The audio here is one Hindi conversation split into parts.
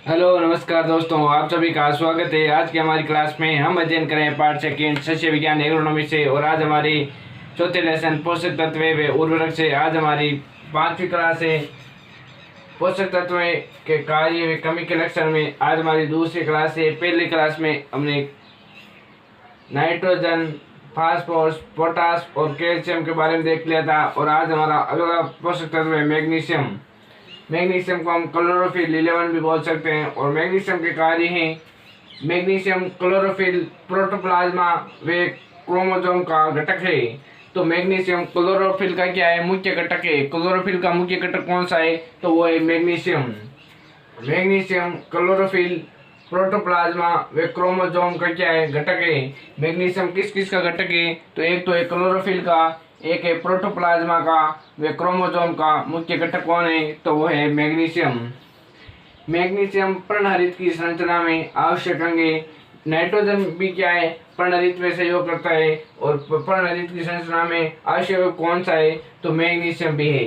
हेलो नमस्कार दोस्तों, आप सभी का स्वागत है। आज की हमारी क्लास में हम अध्ययन करें पाठ सेकेंड सस्य विज्ञान एग्रोनॉमी से। और आज हमारी चौथे लेसन पोषक तत्व व उर्वरक से। आज हमारी पांचवी क्लास है पोषक तत्व के कार्य में कमी के लक्षण में। आज हमारी दूसरी क्लास है। पहली क्लास में हमने नाइट्रोजन, फास्फोरस, पोटास और कैल्शियम के बारे में देख लिया था। और आज हमारा अगला पोषक तत्व है मैग्नीशियम। मैग्नीशियम को हम क्लोरोफिल 11 भी बोल सकते हैं। और मैग्नीशियम के कार्य हैं मैग्नीशियम क्लोरोफिल, प्रोटोप्लाज्मा व क्रोमोसोम का घटक है। तो मैग्नीशियम क्लोरोफिल का क्या है, मुख्य घटक है। क्लोरोफिल का मुख्य घटक कौन सा है, तो वो है मैग्नीशियम। मैग्नीशियम क्लोरोफिल, प्रोटोप्लाज्मा व क्रोमोसोम का क्या है, घटक है। मैग्नीशियम किस किस का घटक है, तो एक तो है क्लोरोफिल का, एक है प्रोटोप्लाज्मा का व क्रोमोसोम का। मुख्य घटक कौन है, तो वो है मैग्नीशियम। मैग्नीशियम पर्णहरित की संरचना में आवश्यक अंग है। नाइट्रोजन भी क्या है, पर्णहरित में सहयोग करता है। और पर्णहरित की संरचना में आवश्यक कौन सा है, तो मैग्नीशियम भी है।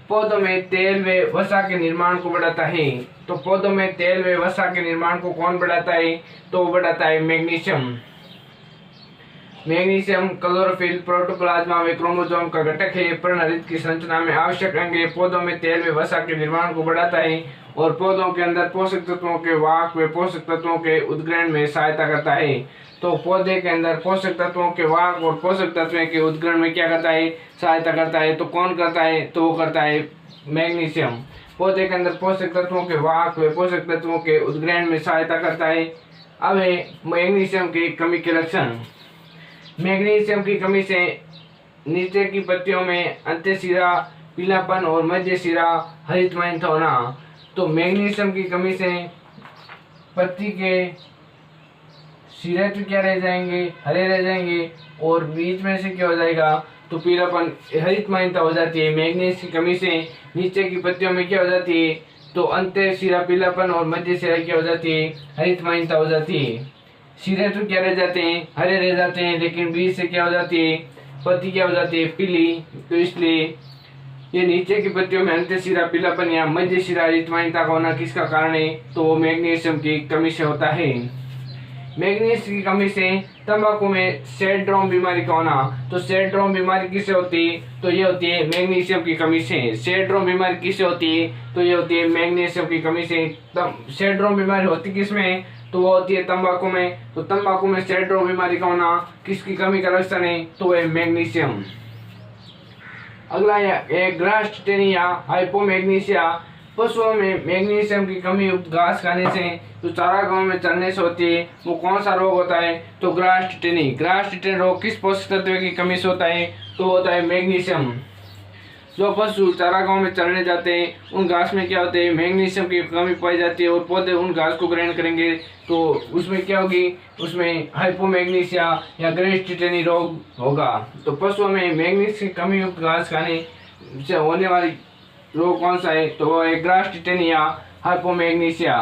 पौधों में तेल व वसा के निर्माण को बढ़ाता है। तो पौधों में तेल व वसा के निर्माण को कौन बढ़ाता है, तो वो बढ़ाता है मैग्नीशियम। मैग्नीशियम क्लोरोफिल, प्रोटोप्लाज्मा व क्रोमोसोम का घटक है। पर्णहरित की संरचना में आवश्यक अंग है। पौधों में तेल व वसा के निर्माण को बढ़ाता है। और पौधों के अंदर पोषक तत्वों के वाहक व पोषक तत्वों के उद्ग्रहण में सहायता करता है। तो पौधे के अंदर पोषक तत्वों के वाहक और पोषक तत्वों के उद्ग्रहण में क्या करता है, सहायता करता है। तो कौन करता है, तो वो करता है मैग्नीशियम। पौधे के अंदर पोषक तत्वों के वाहक व पोषक तत्वों के उद्ग्रहण में सहायता करता है। अब है मैग्नीशियम की कमी के लक्षण। मैग्नीशियम की कमी से नीचे की पत्तियों में अंत्य सिरा पीलापन और मध्य सिरा हरितमय होना। तो मैग्नीशियम की कमी से पत्ती के सिरे तो क्या रह जाएंगे, हरे रह जाएंगे। और बीच में से क्या हो जाएगा, तो पीलापन हरितमयता हो जाती है। मैग्नीशियम की कमी से नीचे की पत्तियों में क्या हो जाती है, तो अंत्य सिरा पीलापन और मध्य सिरा क्या हो जाती है, हरितमयता हो जाती है। सिरे तो क्या रह जाते हैं, हरे रह जाते हैं। लेकिन बीच से क्या हो जाती है, पत्ती क्या हो जाती है, पीली। तो इसलिए ये नीचे की पत्तियों में अंत्य सिरा पीलापन या मध्य सिरा हरितमयता का होना किसका कारण है, तो वो मैग्नीशियम की कमी से होता है। मैग्नीशियम की कमी से तंबाकू में सिंड्रोम बीमारी का होना। तो सिंड्रोम बीमारी किससे होती है, तो ये होती है मैग्नीशियम की कमी से। सिंड्रोम बीमारी किससे होती है, तो ये होती है मैग्नीशियम की कमी से। सिंड्रोम बीमारी होती किसमें, तो वो होती है तंबाकू में। तो तंबाकू में सिंड्रोम बीमारी का होना किसकी कमी का लक्षण है, तो वह मैग्नीशियम। अगला है ग्रास्टेनिया हाइपोमैग्नीसिया। पशुओं में मैग्नीशियम की कमी युक्त घास खाने से, तो चारागाहों में चरने से होती है। वो कौन सा रोग होता है, तो ग्रास्टेनी। ग्रास्टेनी रोग किस पोषक तत्व की कमी से होता है, तो होता है मैग्नीशियम। जो पशु चारागाहों में चरने जाते हैं उन घास में क्या होते हैं, मैग्नीशियम की कमी पाई जाती है। और पौधे उन घास को ग्रहण करेंगे तो उसमें क्या होगी, उसमें हाइपोमैग्नीसिया या ग्रास्टेनी रोग होगा। तो पशुओं में मैग्नीशियम की कमी युक्त घास खाने से होने वाली रोग कौन सा है, तो वो है ग्रास्टेनी या हाइपोमैग्नीसिया।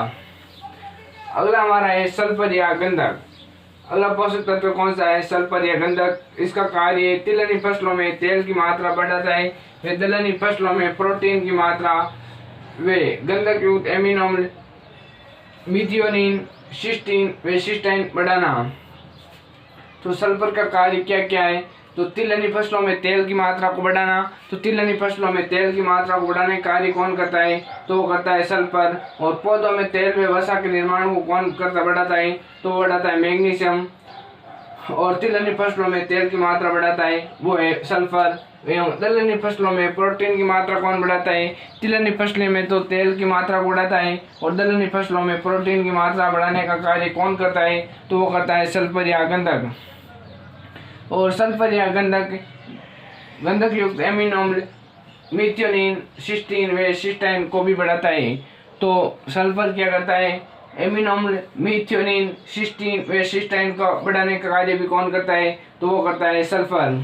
अगला हमारा है सल्फर या गंधक। अगला पोषक तत्व कौन सा है, सल्फर या गंधक। इसका कार्य तिलहनी फसलों में तेल की मात्रा बढ़ाता है। वे दलहनी फसलों में प्रोटीन की मात्रा वे गंधक युक्त एमिनो अम्ल मिथियोनिन, सिस्टीन व सिस्टाइन बढ़ाना। तो सल्फर का कार्य क्या क्या है, तो तिलहनी फसलों में तेल की मात्रा को बढ़ाना। तो तिलहनी फसलों में तेल की मात्रा को बढ़ाने का कार्य कौन करता है, तो वो करता है सल्फर। और पौधों में तेल में वसा के निर्माण को कौन करता बढ़ाता है, तो वो बढ़ाता है मैग्नीशियम। और तिलहनी फसलों में तेल की मात्रा बढ़ाता है, वो है सल्फर। एवं दलहनी फसलों में प्रोटीन की मात्रा कौन बढ़ाता है, तिलहनी फसलें में तो तेल की मात्रा को बढ़ाता है। और दलहनी फसलों में प्रोटीन की मात्रा बढ़ाने का कार्य कौन करता है, तो वो करता है सल्फर या गंधक। और सल्फर या गंधक युक्त एमिनो अम्ल मिथियोनिन, सिस्टीन व सिस्टाइन को भी बढ़ाता है। तो सल्फर क्या करता है, एमिनो अम्ल मिथियोनिन, सिस्टीन व सिस्टाइन को बढ़ाने का कार्य भी कौन करता है, तो वो करता है सल्फर।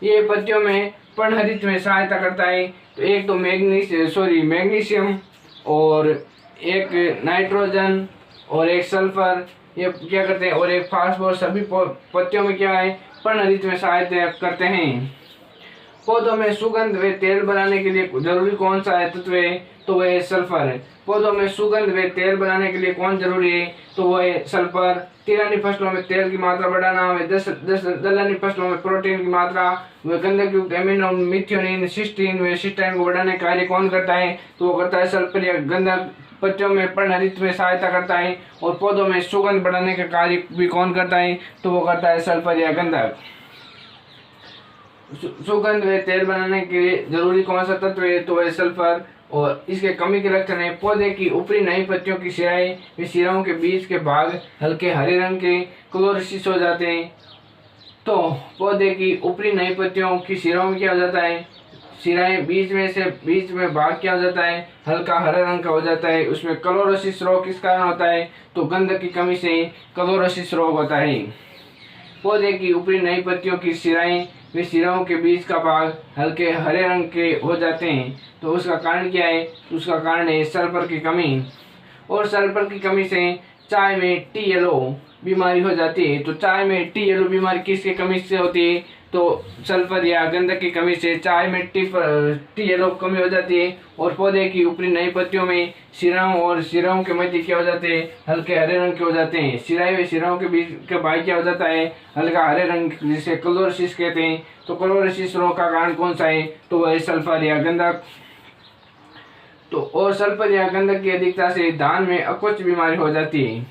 ये पत्तियों में पर्णहरित में सहायता करता है। तो एक तो मैग्नीशियम और एक नाइट्रोजन और एक सल्फर, ये क्या करते हैं, और एक फास्फोरस, सभी पत्तियों में क्या है, पर्णहरित में सहायता करते हैं। पौधों में सुगंध व तेल बनाने के लिए जरूरी कौन सा है तत्व है, तो वह है सल्फर है। पौधों में सुगंध व तेल बनाने के लिए कौन जरूरी है, तो वह है सल्फर। तिलहनी फसलों में तेल की मात्रा बढ़ाना, व दलहनी फसलों में प्रोटीन की मात्रा, व गंधक युक्त एमिनो, मिथ्योनिन, सिस्टीन व सिस्टाइन को बढ़ाने का कार्य कौन करता है, तो वो करता है सल्फर या गंधक। पत्तियों में पर्णहरित में सहायता करता है और पौधों में सुगंध बढ़ाने का कार्य भी कौन करता है, तो वो करता है सल्फर या गंधक। सुगंध व तेल बनाने के लिए जरूरी कौन सा तत्व है, तो वह सल्फर। और इसके कमी के लक्षण है, पौधे की ऊपरी नई पत्तियों की सिराएं व सिराओं के बीच के भाग हल्के हरे रंग के क्लोरोसिस हो जाते हैं। तो पौधे की ऊपरी नई पत्तियों की सिराओं में क्या हो जाता है, सिराएं बीच में भाग क्या हो जाता है, हल्का हरे रंग का हो जाता है। उसमें क्लोरोसिस रोग किस कारण होता है, तो गंधक की कमी से क्लोरोसिस रोग होता है। पौधे की ऊपरी नई पत्तियों की सिराएं व सिराओं के बीच का भाग हल्के हरे रंग के हो जाते हैं। तो उसका कारण क्या है, उसका कारण है सल्फर की कमी। और सल्फर की कमी से चाय में टी येलो बीमारी हो जाती है। तो चाय में टी येलो बीमारी किसकी कमी से होती है, तो सल्फर या गंधक की कमी से चाय में टी येलो कमी हो जाती है। और पौधे की ऊपरी नई पत्तियों में सिराओं और सिराओं के मध्य क्या हो जाते हैं, हल्के हरे रंग के हो जाते हैं। सिराएं व सिराओं के बीच का भाग क्या हो जाता है, हल्का हरे रंग, जिसे क्लोरोसिस कहते हैं। तो क्लोरोसिस रोग का कारण कौन सा है, तो वह है सल्फर या गंधक। तो और सल्फर या गंधक की अधिकता से धान में अकोच बीमारी हो जाती है।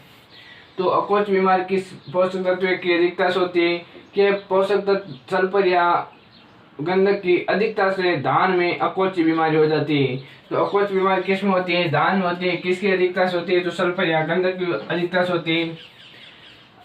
तो अकोच बीमारी किस पोषक तत्व की अधिकता से होती है, कि पोषक तत्व सल्फर या गंधक की अधिकता से धान में अकोच बीमारी हो जाती है। तो अकोच बीमारी किस में होती है, धान में होती है। किसकी अधिकता से होती है, तो सल्फर या गंधक की अधिकता से होती है।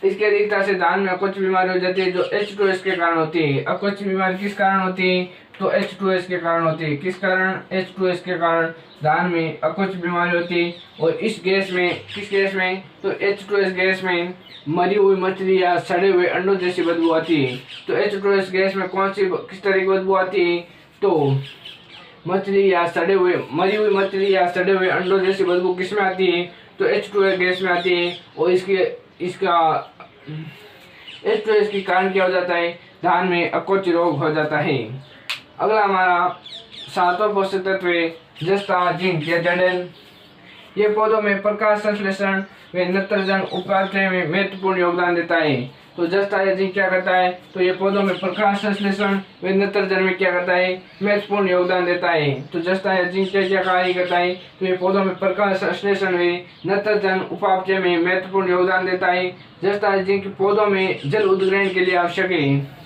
इसकी अधिकता से धान में अकोच बीमारी हो जाती है, जो H2S के कारण होती है। अकोच बीमारी किस कारण होती है, तो H2S के कारण होती है। किस कारण, H2S के कारण धान में अकोच बीमारी होती है। और इस गैस में, किस गैस में, तो H2S गैस में मरी हुई मछली या सड़े हुए अंडों जैसी बदबू आती है। तो H2S गैस में कौन सी किस तरह की बदबू आती है, तो मछली या मरी हुई मछली या सड़े हुए अंडों जैसी बदबू किस में आती है, तो H2S गैस में आती है। और इसका H2S के कारण क्या हो जाता है, धान में अकोच रोग हो जाता है। अगला हमारा सातवां पोषक तत्व है जस्ता, जिंक या जड़ेन। ये पौधों में प्रकाश संश्लेषण व नत्रजन उपापचय में महत्वपूर्ण योगदान देता है। तो जस्ता या जिंक क्या करता है, तो ये पौधों में प्रकाश संश्लेषण व नत्रजन में क्या करता है, महत्वपूर्ण योगदान देता है। तो जस्ता या जिंक क्या कार्य करता है, तो ये पौधों में प्रकाश संश्लेषण व नत्रजन उपापचय में महत्वपूर्ण योगदान देता है। जस्ता या जिंक पौधों में जल उद्ग्रहण के लिए आवश्यक है।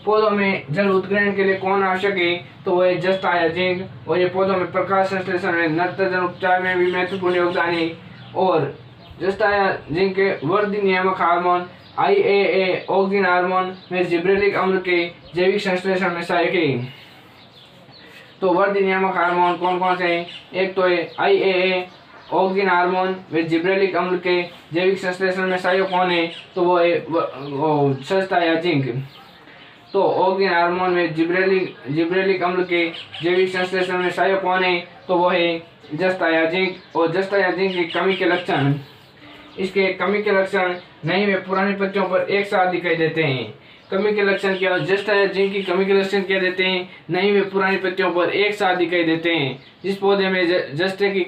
पौधों में जल उद्ग्रहण के लिए कौन आवश्यक है, तो वह जस्ता या जिंक। और ये पौधों में प्रकाश संश्लेषण में नत्रजन उपचार में भी महत्वपूर्ण योगदान है। और जस्ता या जिंक वर्धी नियामक हार्मोन IAA, ऑक्सिन हार्मोन में जिब्रेलिक अम्ल के जैविक संश्लेषण में सहायक है। तो वर्धी नियामक हार्मोन कौन कौन से हैं, एक तो है IAA, ऑक्सिन हार्मोन व जिब्रेलिक अम्ल के जैविक संश्लेषण में सहायक कौन है, तो वो है जस्ता या जिंक। तो ऑक्सिन हार्मोन में जिब्रेलिक अम्ल के जैविक संश्लेषण में सहायक कौन है, तो वो है जस्ता या जिंक। और जस्ता या जिंक की कमी के लक्षण, इसके कमी के लक्षण नई व पुरानी पत्तियों पर एक साथ दिखाई देते हैं। कमी के लक्षण क्या, जस्ता या जिंक की कमी के लक्षण क्या देते हैं, नई व पुरानी पत्तियों पर एक साथ दिखाई देते हैं। जिस पौधे में जस्ते की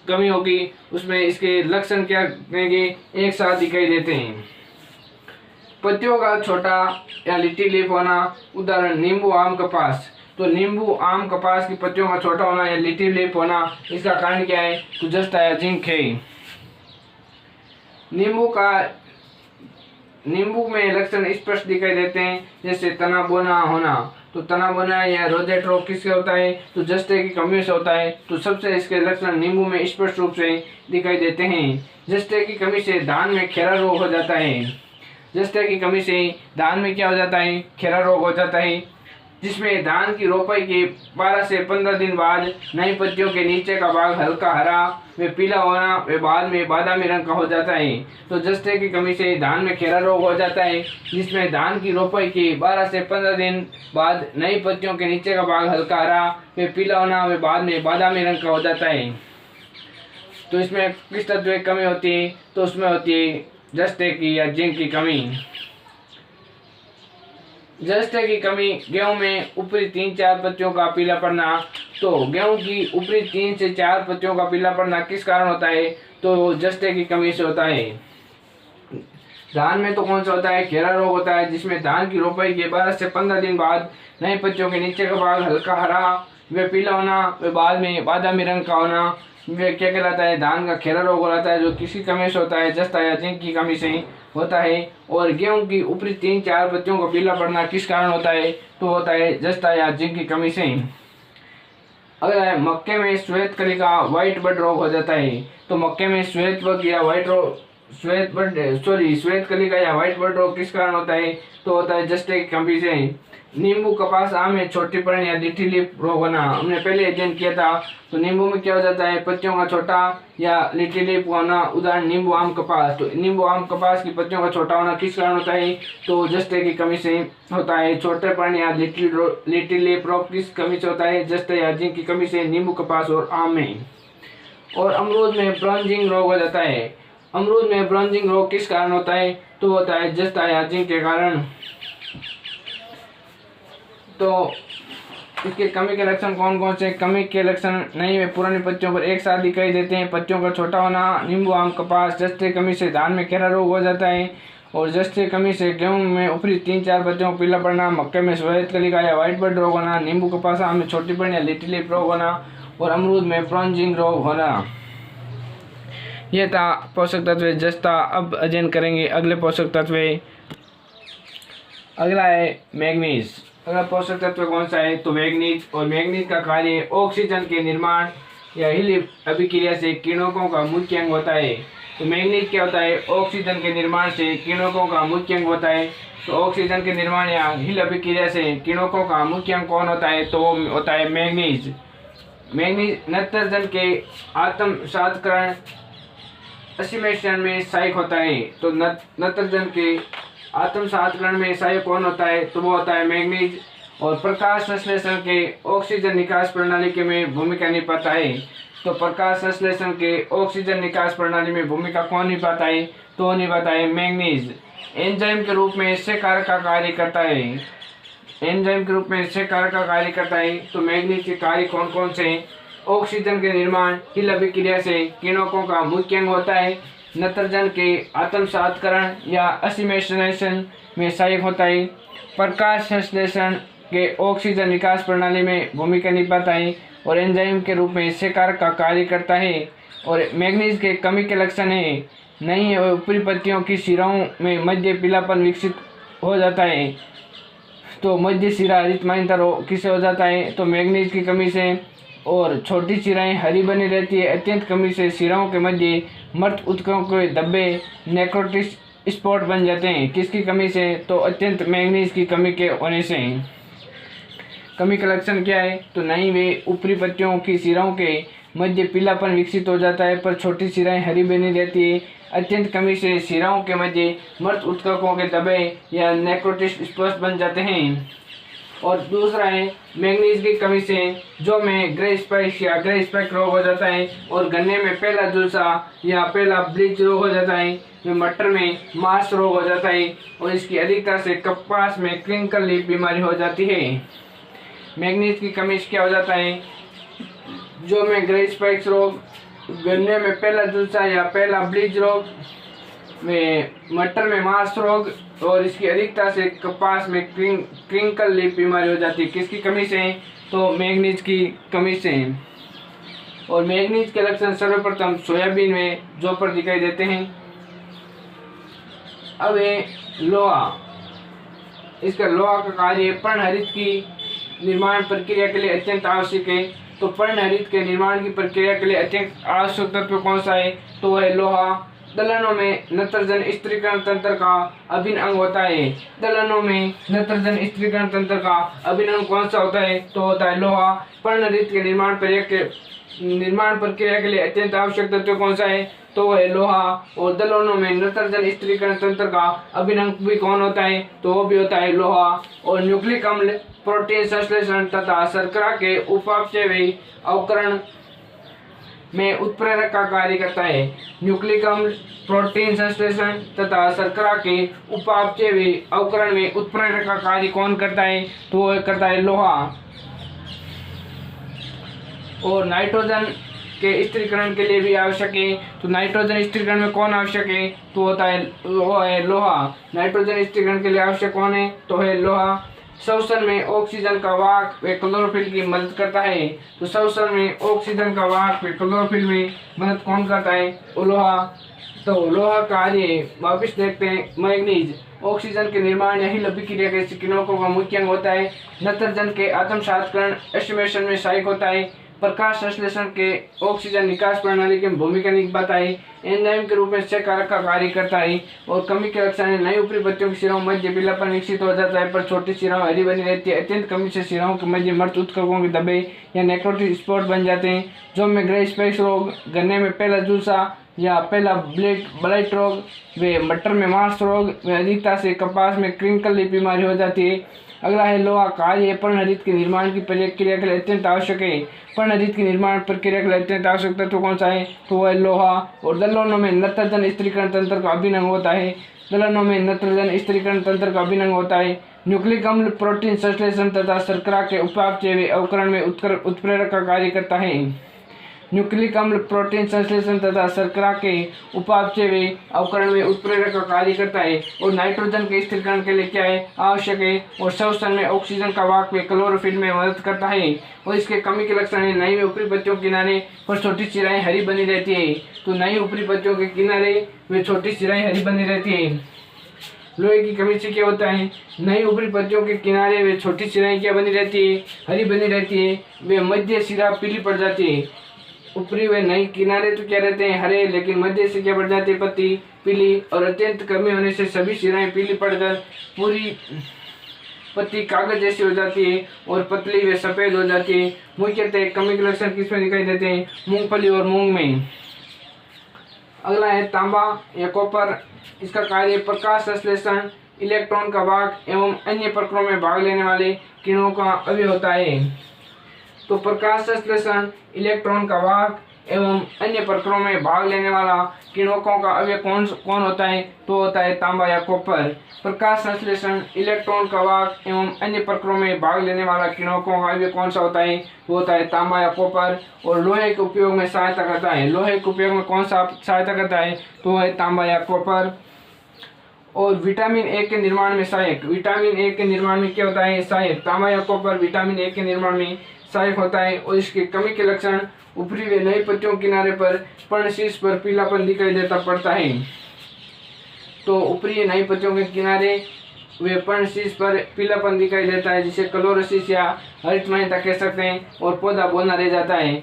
कमी होगी उसमें इसके लक्षण क्या कहेंगे, एक साथ दिखाई देते हैं। पत्तियों का छोटा या लिट्टी लीफ होना, उदाहरण नींबू, आम, कपास। तो नींबू, आम, कपास की पत्तियों का छोटा होना या लिट्टी लीफ होना, इसका कारण क्या है, तो जस्ता या जिंक है। नींबू में लक्षण स्पष्ट दिखाई देते हैं, जैसे तना बोना होना। तो तना बोना या रोजेट रोग किससे होता है, तो जस्ते की कमी से होता है। तो सबसे इसके लक्षण नींबू में स्पष्ट रूप से दिखाई देते हैं। जस्ते की कमी से धान में खेरा रोग हो जाता है। जस्ते की कमी से धान में क्या हो जाता है, खेरा रोग हो जाता है, जिसमें धान की रोपाई के 12 से 15 दिन बाद नई पत्तियों के नीचे का भाग हल्का हरा व पीला होना व बाद में बादामी रंग का हो जाता है। तो जस्ते की कमी से धान में खेरा रोग हो जाता है, जिसमें धान की रोपाई के 12 से 15 दिन बाद नई पत्तियों के नीचे का भाग हल्का हरा व पीला होना व बाद में बादामी रंग का हो जाता है। तो इसमें किस तत्व की कमी होती है, तो उसमें होती है जस्ते की या जिंक की कमी। जस्ते की कमी, गेहूं में ऊपरी 3-4 पत्तियों का पीला पड़ना। तो गेहूं की ऊपरी 3 से 4 पत्तियों का पीला पड़ना किस कारण होता है? तो जस्ते की कमी से होता है। धान में तो कौन सा होता है? घेरा रोग होता है, जिसमें धान की रोपाई के 12 से 15 दिन बाद नई पत्तियों के नीचे का भाग हल्का हरा व पीला होना, व बाद में बादामी रंग का होना, वे क्या कहलाता है? धान का घेरा रोग होता है, जो किसी कमी से होता है? जस्ता या जिंक की कमी से होता है। और गेहूं की ऊपरी 3-4 पत्तियों को पीला पड़ना किस कारण होता है? तो होता है जस्ता या जिंक की कमी से। अगला है मक्के में श्वेत कली का व्हाइट बड रोग हो जाता है। तो मक्के में श्वेत बग या श्वेत कली का या व्हाइट बड रोग किस कारण होता है? तो होता है जस्ते की कमी से। नींबू, कपास, आम में छोटी पड़न या लिटिल लीफ रोग होना, हमने पहले अध्ययन किया था। तो नींबू में क्या हो जाता है? पत्तियों का छोटा या लिटिल लीफ होना। उदाहरण नींबू, आम, कपास। तो नींबू, आम, कपास की पत्तियों का छोटा होना किस कारण होता है? तो जस्ते की कमी से होता है। छोटे पड़न या लिटिल लीफ रोग किस कमी से होता है? जस्ते या जिंक की कमी से, नींबू, कपास और आम में। और अमरूद में ब्राउजिंग रोग हो जाता है। अमरूद में ब्राउजिंग रोग किस कारण होता है? तो होता है जस्ता या जिंक के कारण। तो इसके कमी के लक्षण कौन कौन से? कमी के लक्षण नई व पुरानी पत्तियों पर एक साथ दिखाई देते हैं। पत्तियों का छोटा होना, नींबू, आम, कपास। जस्ते कमी से धान में घेरा रोग हो जाता है। और जस्ते कमी से गेहूं में ऊपरी 3-4 पत्तियों को पीला पड़ना, मक्के में श्वेत कली का या व्हाइट बड रोग होना, नींबू, कपास, आम में छोटी पड़न या लिटिल लीफ रोग होना, और अमरूद में ब्राउजिंग रोग होना। यह था पोषक तत्व जस्ता। अब अध्ययन करेंगे अगले पोषक तत्व। अगला है मैग्नीज। अगला पोषक तत्व कौन सा है? तो मैग्नीज। और मैग्नीज का कार्य ऑक्सीजन के निर्माण या हिल अभिक्रिया से किरणकों का मुख्य अंग होता है। तो मैग्नीज क्या होता है? ऑक्सीजन के निर्माण से किरणकों का मुख्य अंग होता है। तो ऑक्सीजन के निर्माण या हिल अभिक्रिया से किरणकों का मुख्य अंग कौन होता है? तो वो होता है मैग्नीज। मैग्नीज नत्रजन के आत्मसात्करण असिमेशन में सहायक होता है। तो नत्रजन के आत्मसात्करण में सहायक कौन होता है? तो वो होता है मैग्नीज। और प्रकाश संश्लेषण के ऑक्सीजन निकास प्रणाली के में भूमिका निभाता है। तो प्रकाश संश्लेषण के ऑक्सीजन निकास प्रणाली में भूमिका कौन निभाता है? तो निभाता है मैग्नीज। एंजाइम के रूप में क्षयकारक का कार्य करता है। एंजाइम के रूप में क्षयकारक का कार्य करता है। तो मैग्नीज के कार्य कौन कौन से? ऑक्सीजन के निर्माण, हिल अभिक्रिया से किरणकों का मुख्य अंग होता है, नत्रजन के आत्मसात्करण या असिमेशन में सहायक होता है, प्रकाश संश्लेषण के ऑक्सीजन निकास प्रणाली में भूमिका निभाता है, और एंजाइम के रूप में क्षयकारक का कार्य करता है। और मैग्नीज के कमी के लक्षण है नहीं और ऊपरी पत्तियों की शिराओं में मध्य पीलापन विकसित हो जाता है। तो मध्य शिरा हरितमाइंतर किससे हो जाता है? तो मैग्नीज की कमी से। और छोटी शिराएं हरी बनी रहती है अत्यंत कमी से। शिराओं के मध्य मृत ऊतकों के धब्बे नेक्रोटिस स्पॉट बन जाते हैं। किसकी कमी से? तो अत्यंत मैग्नीज की कमी के होने से। कमी का लक्षण क्या है? तो नहीं वे ऊपरी पत्तियों की शिराओं के मध्य पीलापन विकसित हो जाता है, पर छोटी शिराएं हरी बनी रहती है अत्यंत कमी से। शिराओं के मध्य मृत ऊतकों के धब्बे या नेक्रोटिस स्पॉट बन जाते हैं। और दूसरा है मैग्नीज की कमी से जो में ग्रे स्पाइक या ग्रे स्पाइक रोग हो जाता है, और गन्ने में पहला झुलसा या पहला ब्लीच रोग हो जाता है, मटर में मास रोग हो जाता है, और इसकी अधिकता से कपास में क्रिंकल लीफ बीमारी हो जाती है। मैग्नीज की कमी से क्या हो जाता है? जो में ग्रे स्पाइक रोग, गन्ने में पहला झुलसा या पहला ब्लीच रोग, में मटर में मास रोग, और इसकी अधिकता से कपास में क्रिंकल लीफ बीमारी हो जाती है। किसकी कमी से? तो मैग्नीज की कमी से। और मैग्नीज के लक्षण सर्वप्रथम सोयाबीन में जौ पर दिखाई देते हैं। अब है लोहा। इसका लोहा का कार्य पर्णहरित की निर्माण प्रक्रिया के लिए अत्यंत आवश्यक है। तो पर्णहरित के निर्माण की प्रक्रिया के लिए अत्यंत आवश्यक तत्व कौन सा है? तो वह है लोहा। दलहनों में नत्रजन स्थिरीकरण तंत्र का अभिन्न अंग होता है। दलहनों में नत्रजन स्थिरीकरण तंत्र का अभिन्न अंग कौन सा होता है? तो होता है लोहा। पर्णहरित के निर्माण प्रक्रिया के लिए अत्यंत आवश्यक तत्व कौन सा है? तो वह है लोहा। और दलहनों में नत्रजन स्थिरीकरण तंत्र का अभिन्न अंग भी कौन होता है? तो वो भी होता है लोहा। और न्यूक्लिक अम्ल, प्रोटीन संश्लेषण तथा शर्करा के उपापचय अवकरण में उत्प्रेरक का कार्य करता है। न्यूक्लिक अम्ल प्रोटीन संश्लेषण तथा शर्करा के उपापचय व अवकरण में उत्प्रेरक का कार्य कौन करता है? तो वो करता है लोहा। और नाइट्रोजन के स्थिरीकरण के लिए भी आवश्यक है। तो नाइट्रोजन स्थिरीकरण में कौन आवश्यक है? तो होता है वो है लोहा। नाइट्रोजन स्थिरीकरण के लिए आवश्यक कौन है? तो है लोहा। श्वसन में ऑक्सीजन का वाहक व क्लोरोफिल की मदद करता है। तो श्वसन में ऑक्सीजन का वाहक व क्लोरोफिल में मदद कौन करता है? वो लोहा। तो लोहा कार्य वापिस देखते हैं। मैग्नीज ऑक्सीजन के निर्माण या हिल अभिक्रिया के किरणकों का मुख्य अंग होता है। नत्रजन के आत्मसातकरण एस्टिमेशन में सहायक होता है। प्रकाश संश्लेषण के ऑक्सीजन निकास प्रणाली की भूमिका निभाता है। एंजाइम के रूप में क्षयकारक का कार्य करता है। और कमी के लक्षण नई ऊपरी पत्तियों की शिराओं मध्य पीलापन विकसित हो जाता है, पर छोटी शिराओं हरी बनी रहती है। अत्यंत कमी से शिराओं के मध्य मृत उत्कर्कों के धब्बे या नेक्रोटिक स्पॉट बन जाते हैं। जो में ग्रे स्पैक्स रोग, गन्ने में पहला झुलसा या पहला ब्लाइट रोग व मटर में मार्स रोग व अधिकता से कपास में क्रिंकल बीमारी हो जाती है। अगला है लोहा कार्य पर्णहरित के निर्माण की प्रक्रिया के लिए अत्यंत आवश्यक है। पर्णहरित की निर्माण प्रक्रिया के लिए अत्यंत आवश्यक तत्व कौन सा है? तो वह है लोहा। और दलहनों में नत्रजन स्थिरीकरण तंत्र का अभिन्न अंग होता है। दलहनों में नत्रजन स्थिरीकरण तंत्र का अभिन्न अंग होता है। न्यूक्लिक अम्ल प्रोटीन संश्लेषण तथा शर्करा के उपापचय व अवकरण में उत्प्रेरक का कार्य करता है। न्यूक्लिक अम्ल प्रोटीन संश्लेषण तथा शर्करा के उपापचय व अवकरण में उत्प्रेरक का कार्य करता है। और नाइट्रोजन के स्थिरीकरण के लिए क्या है? आवश्यक है। और श्वसन में ऑक्सीजन का वाहक व क्लोरोफिल में मदद करता है। और इसके कमी के लक्षण है नई ऊपरी पत्तियों के किनारे पर छोटी शिराएं हरी बनी रहती है। तो नई ऊपरी पत्तियों के किनारे वे छोटी शिराएं हरी बनी रहती है। लोहे की कमी से क्या होता है? नई ऊपरी पत्तियों के किनारे वे छोटी शिराएं क्या बनी रहती है? हरी बनी रहती है। वे मध्य शिरा पीली पड़ जाती है। ऊपरी व नई किनारे तो क्या रहते हैं? हरे, लेकिन मध्य से क्या पड़ जाती है? पत्ती पीली। और अत्यंत कमी होने से सभी शिराएं पीली पड़कर पूरी पत्ती कागज जैसी हो जाती है और पतली व सफेद हो जाती है। मुख्यतः कमी के लक्षण किसमें दिखाई देते हैं? मूंगफली और मूंग में। अगला है तांबा या कॉपर। इसका कार्य प्रकाश संश्लेषण, इलेक्ट्रॉन का वाहक एवं अन्य प्रक्रियाओं में भाग लेने वाले किरणों का अवयव होता है। तो प्रकाश संश्लेषण, इलेक्ट्रॉन का वाहक एवं अन्य प्रक्रियाओं में भाग लेने वाला किरणकों का अवयव कौन होता है? तो होता है तांबा या कॉपर। प्रकाश संश्लेषण, इलेक्ट्रॉन का वाहक एवं अन्य प्रक्रियाओं में भाग लेने वाला किरणकों का अवयव कौन सा होता है? वो होता है तांबा या कॉपर। और लोहे के उपयोग में सहायता करता है। लोहे के उपयोग में कौन सा सहायता करता है? तो है तांबा या कॉपर। और विटामिन ए के निर्माण में सहायक। विटामिन ए के निर्माण में क्या होता है? सहायक। तांबा या कॉपर विटामिन ए के निर्माण में सहायक होता है। और इसकी कमी के लक्षण ऊपरी व नई पत्तियों किनारे पर पर्णशीर्ष पर पीलापन दिखाई देता पड़ता है। तो ऊपरी नई पत्तियों के किनारे वे पर्णशीर्ष पर पीलापन दिखाई देता है, जिसे क्लोरोसिस या हरितमाहीनता कह सकते हैं। और पौधा बौना रह जाता है।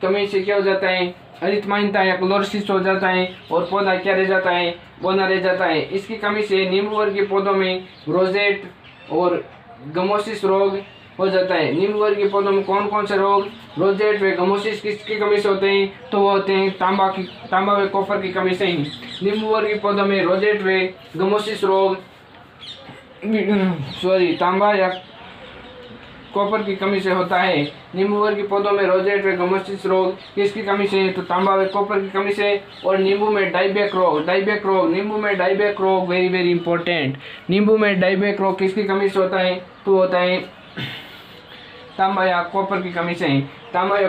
कमी से क्या हो जाता है? हरितमाहीनता या क्लोरोसिस हो जाता है और पौधा क्या रह जाता है? बौना रह जाता है। इसकी कमी से नींबू वर्गीय पौधों में रोजेट और गमोसिस रोग हो जाता है। नींबू वर्गीय पौधों में कौन कौन से रोग रोजेट व गमोसिस किसकी कमी से होते हैं? तो वो होते हैं तांबा व कॉपर की कमी से ही। नींबू वर्गीय पौधों में रोजेट व गमोसिस रोग तांबा या कॉपर की कमी से होता है। नींबू वर्गीय पौधों में रोजेट व गमोसिस रोग किसकी कमी से? तो तांबा व कॉपर की कमी से। और नींबू में डाइबैक रोग नींबू में डाइबैक रोग वेरी वेरी इंपॉर्टेंट। नींबू में डाइबैक रोग किसकी कमी से होता है? तो होता है तांबा या कॉपर की कमी से। तांबा या